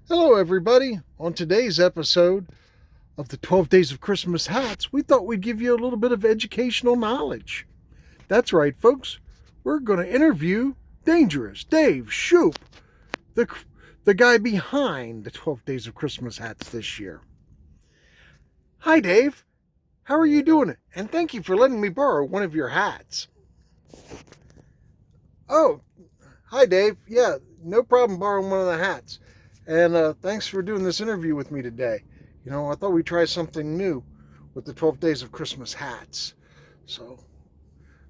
Hello, everybody. On today's episode of the 12 Days of Christmas Hats, we thought we'd give you a little bit of educational knowledge. That's right, folks. We're going to interview Dangerous Dave Shoop, the, the guy behind the 12 Days of Christmas Hats this year. Hi, Dave. How are you doing? And thank you for letting me borrow one of your hats. Oh, hi, Dave. Yeah, no problem borrowing one of the hats. And thanks for doing this interview with me today. I thought we'd try something new with the 12 Days of Christmas hats. So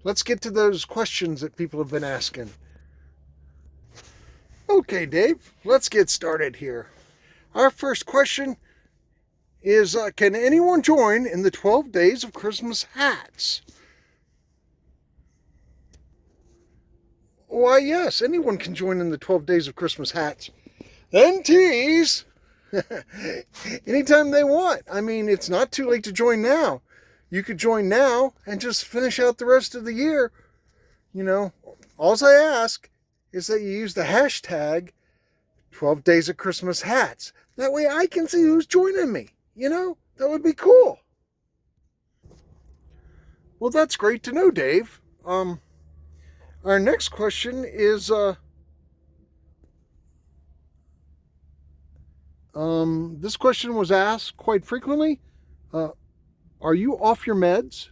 let's get to those questions that people have been asking. Okay, Dave, let's get started here. Our first question is can anyone join in the 12 Days of Christmas hats? Why, yes, anyone can join in the 12 Days of Christmas hats and teas anytime they want. I mean, it's not too late to join now. You could join now and just finish out the rest of the year. All I ask is that you use the hashtag 12 Days of Christmas Hats. That way I can see who's joining me. That would be cool. Well, that's great to know, Dave. Our next question is, this question was asked quite frequently. Are you off your meds?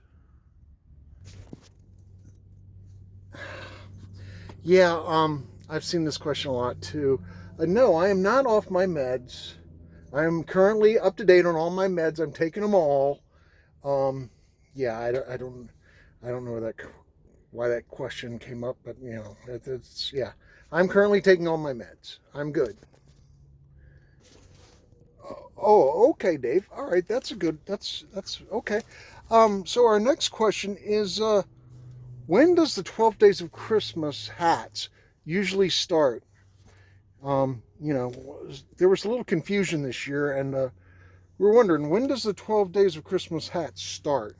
Yeah, I've seen this question a lot too. No, I am not off my meds. I am currently up to date on all my meds. I'm taking them all. Yeah, I don't know why that question came up, but it's yeah. I'm currently taking all my meds. I'm good. Oh, okay, Dave. All right, that's okay. So our next question is, when does the 12 Days of Christmas hats usually start? There was a little confusion this year, and we're wondering, when does the 12 Days of Christmas hats start?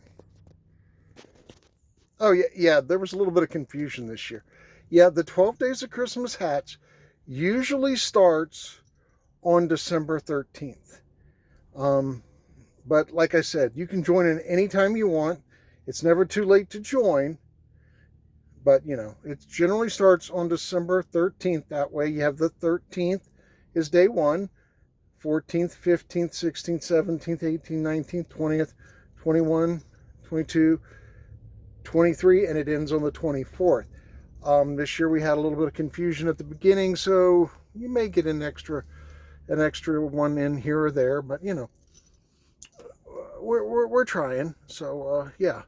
Oh, yeah, there was a little bit of confusion this year. Yeah, the 12 Days of Christmas hats usually starts on December 13th. But like I said, you can join in anytime you want. It's never too late to join. But, it generally starts on December 13th. That way you have the 13th is day one, 14th, 15th, 16th, 17th, 18th, 19th, 20th, 21, 22, 23, and it ends on the 24th. This year we had a little bit of confusion at the beginning, so you may get an extra one in here or there, but we're trying. So yeah,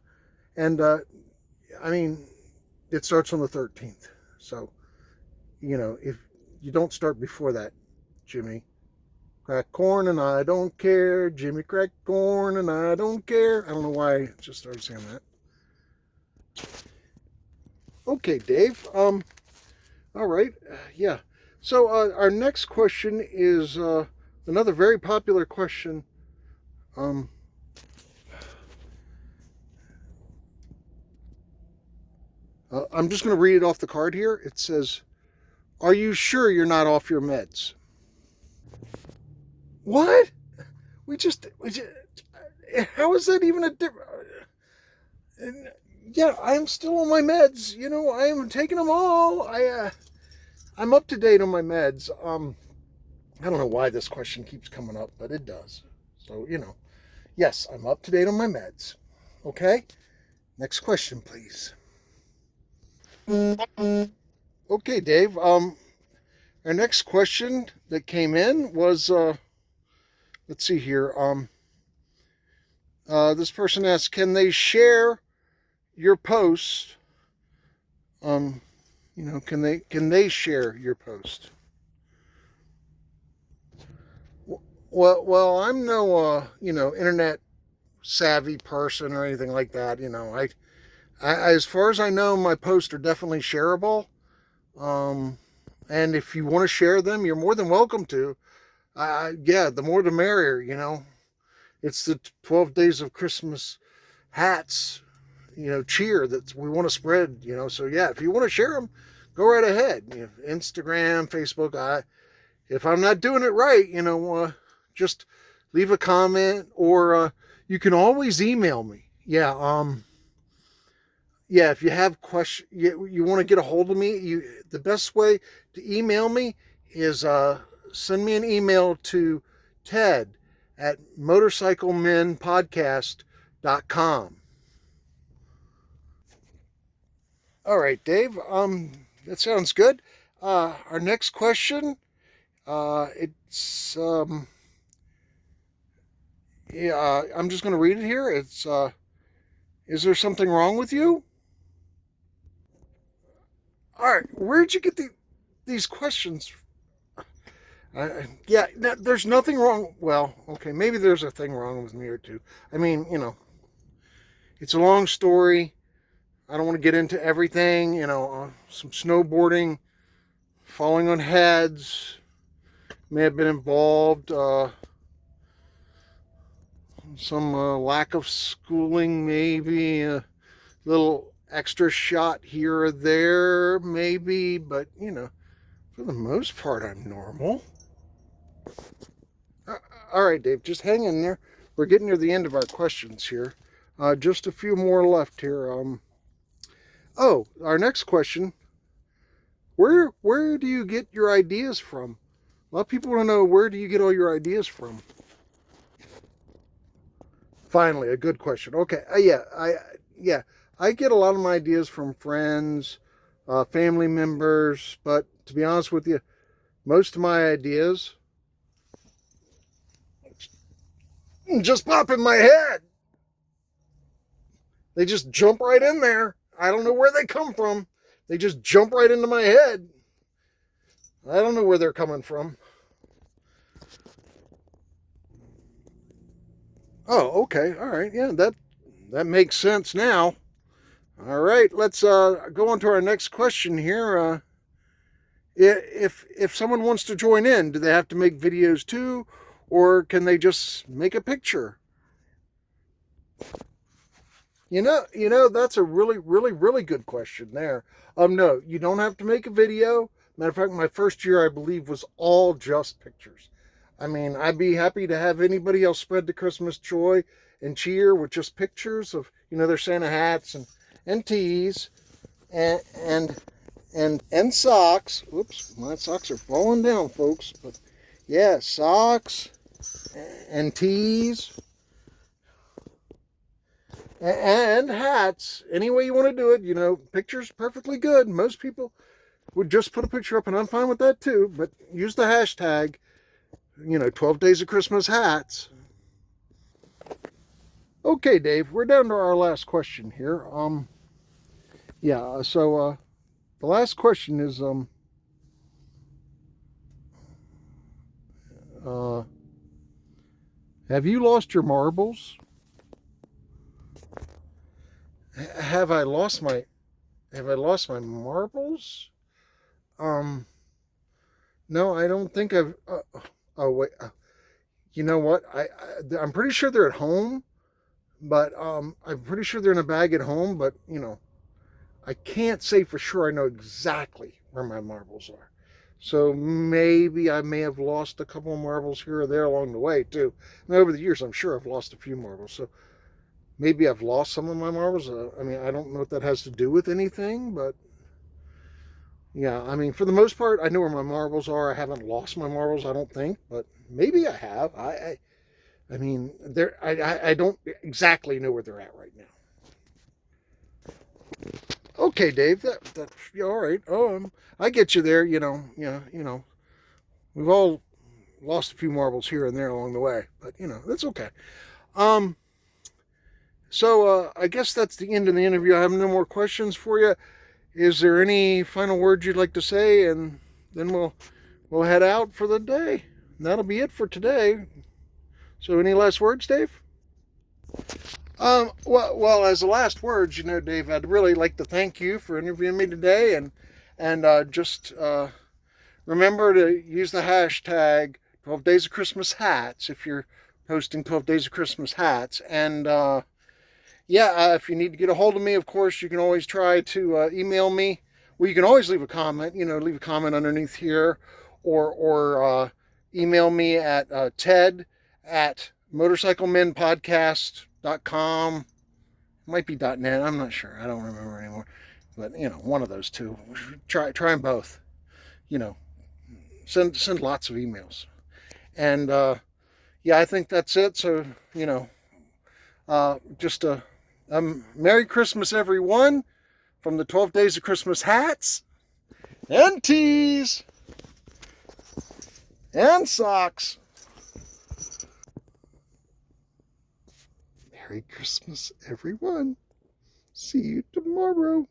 and I mean, it starts on the 13th. So if you don't start before that, Jimmy crack corn and I don't care. Jimmy crack corn and I don't care. I don't know why I just started saying that. Okay, Dave. All right. Yeah. So our next question is another very popular question. I'm just going to read it off the card here. It says, "Are you sure you're not off your meds?" What? We just how is that even a different? Yeah, I'm still on my meds. I am taking them all. I'm up to date on my meds. I don't know why this question keeps coming up, but it does. So yes, I'm up to date on my meds. Okay. Next question, please. Okay, Dave. Our next question that came in was, let's see here. This person asked, can they share your post? Can they share your post? Well, I'm no, internet savvy person or anything like that. As far as I know, my posts are definitely shareable. And if you want to share them, you're more than welcome to. Yeah, the more the merrier. It's the 12 Days of Christmas hats, cheer that we want to spread. So yeah, if you want to share them, go right ahead. Instagram, Facebook, if I'm not doing it right, just leave a comment, or you can always email me. Yeah, if you have questions, you want to get a hold of me, the best way to email me is send me an email to ted@motorcyclemenpodcast.com. All right, Dave. That sounds good. Our next question, it's I'm just going to read it here. It's is there something wrong with you? All right, where'd you get these questions? Yeah, there's nothing wrong. Well, okay, maybe there's a thing wrong with me or two. I mean, it's a long story. I don't want to get into everything. Some snowboarding, falling on heads, may have been involved. Some lack of schooling, maybe a little extra shot here or there, maybe, but for the most part, I'm normal. All right, Dave, just hang in there. We're getting near the end of our questions here. Just a few more left here. Our next question: Where do you get your ideas from? A lot of people want to know, where do you get all your ideas from? Finally, a good question. Okay, I get a lot of my ideas from friends, family members, but to be honest with you, most of my ideas just pop in my head. They just jump right in there. I don't know where they come from. They just jump right into my head. I don't know where they're coming from. Oh, okay. All right. Yeah, that makes sense now. All right, let's go on to our next question here. If someone wants to join in, do they have to make videos too, or can they just make a picture? That's a really, really, really good question there. No, you don't have to make a video. Matter of fact, my first year, I believe, was all just pictures. I mean, I'd be happy to have anybody else spread the Christmas joy and cheer with just pictures of, their Santa hats and tees and socks. Oops, my socks are falling down, folks. But yeah, socks and tees and hats. Any way you want to do it, pictures perfectly good. Most people would just put a picture up, and I'm fine with that too. But use the hashtag, 12 Days of Christmas hats. Okay, Dave, we're down to our last question here. So the last question is, have you lost your marbles? Have I lost my marbles? No, I don't think I've. Oh wait, you know what? I'm pretty sure they're at home, but I'm pretty sure they're in a bag at home. But I can't say for sure. I know exactly where my marbles are. So maybe I may have lost a couple of marbles here or there along the way too. And over the years, I'm sure I've lost a few marbles. So maybe I've lost some of my marbles. I don't know what that has to do with anything, but yeah, for the most part, I know where my marbles are. I haven't lost my marbles, I don't think, but maybe I have. I don't exactly know where they're at right now. Okay, Dave, that all right. I get you there. We've all lost a few marbles here and there along the way, but that's okay. So I guess that's the end of the interview. I have no more questions for you. Is there any final words you'd like to say? And then we'll head out for the day. And that'll be it for today. So any last words, Dave? Well, as the last words, Dave, I'd really like to thank you for interviewing me today, and just remember to use the hashtag 12 Days of Christmas hats if you're posting 12 Days of Christmas hats. And if you need to get a hold of me, of course, you can always try to email me. Well, you can always leave a comment, leave a comment underneath here, or email me at ted at motorcyclemenpodcast.com. Might be .net. I'm not sure. I don't remember anymore. But, one of those two. Try them both. Send lots of emails. And, yeah, I think that's it. So, just a Merry Christmas, everyone, from the 12 Days of Christmas hats and tees and socks. Merry Christmas, everyone. See you tomorrow.